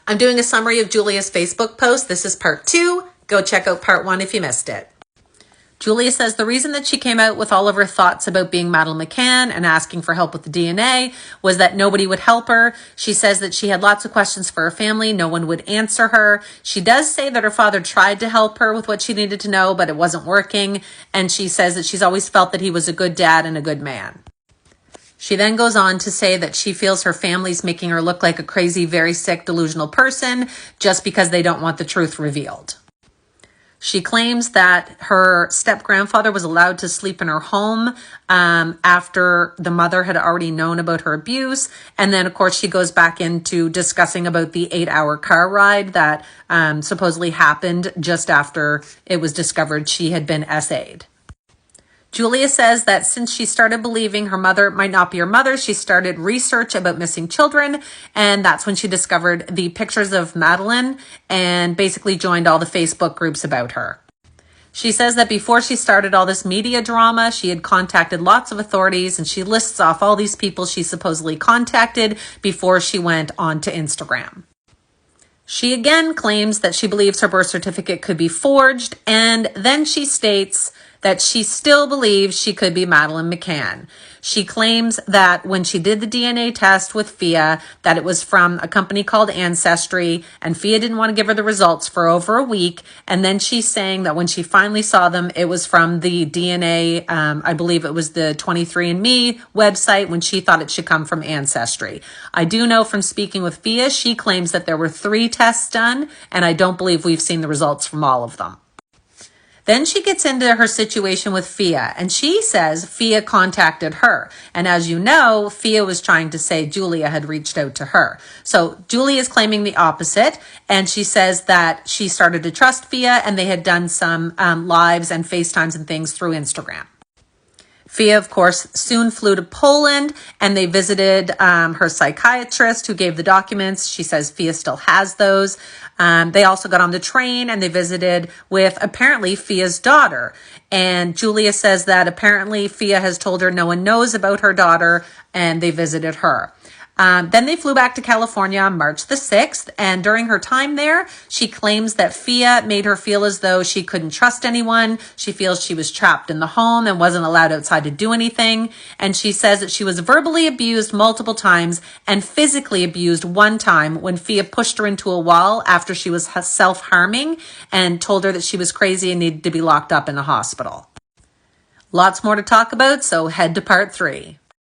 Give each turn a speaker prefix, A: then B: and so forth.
A: I'm doing a summary of Julia's Facebook post. This is part 2. Go check out part 1 if you missed it. Julia says the reason that she came out with all of her thoughts about being Madeleine McCann and asking for help with the DNA was that nobody would help her. She says that she had lots of questions for her family. No one would answer her. She does say that her father tried to help her with what she needed to know, but it wasn't working. And she says that she's always felt that he was a good dad and a good man. She then goes on to say that she feels her family's making her look like a crazy, very sick, delusional person just because they don't want the truth revealed. She claims that her step-grandfather was allowed to sleep in her home after the mother had already known about her abuse. And then, of course, she goes back into discussing about the 8-hour car ride that supposedly happened just after it was discovered she had been SA'd. Julia says that since she started believing her mother might not be her mother, she started research about missing children. And that's when she discovered the pictures of Madeleine and basically joined all the Facebook groups about her. She says that before she started all this media drama, she had contacted lots of authorities, and she lists off all these people she supposedly contacted before she went onto Instagram. She again claims that she believes her birth certificate could be forged, and then she states that she still believes she could be Madeleine McCann. She claims that when she did the DNA test with Fia, that it was from a company called Ancestry, and Fia didn't want to give her the results for over a week. And then she's saying that when she finally saw them, it was from the DNA, I believe it was the 23andMe website, when she thought it should come from Ancestry. I do know from speaking with Fia, she claims that there were 3 tests done, and I don't believe we've seen the results from all of them. Then she gets into her situation with Fia, and she says Fia contacted her. And as you know, Fia was trying to say Julia had reached out to her. So Julia is claiming the opposite, and she says that she started to trust Fia, and they had done some lives and FaceTimes and things through Instagram. Fia, of course, soon flew to Poland, and they visited her psychiatrist who gave the documents. She says Fia still has those. They also got on the train, and they visited with apparently Fia's daughter. And Julia says that apparently Fia has told her no one knows about her daughter, and they visited her. Then they flew back to California on March the 6th, and during her time there, she claims that Fia made her feel as though she couldn't trust anyone. She feels she was trapped in the home and wasn't allowed outside to do anything. And she says that she was verbally abused multiple times and physically abused one time when Fia pushed her into a wall after she was self-harming and told her that she was crazy and needed to be locked up in a hospital. Lots more to talk about, so head to part 3.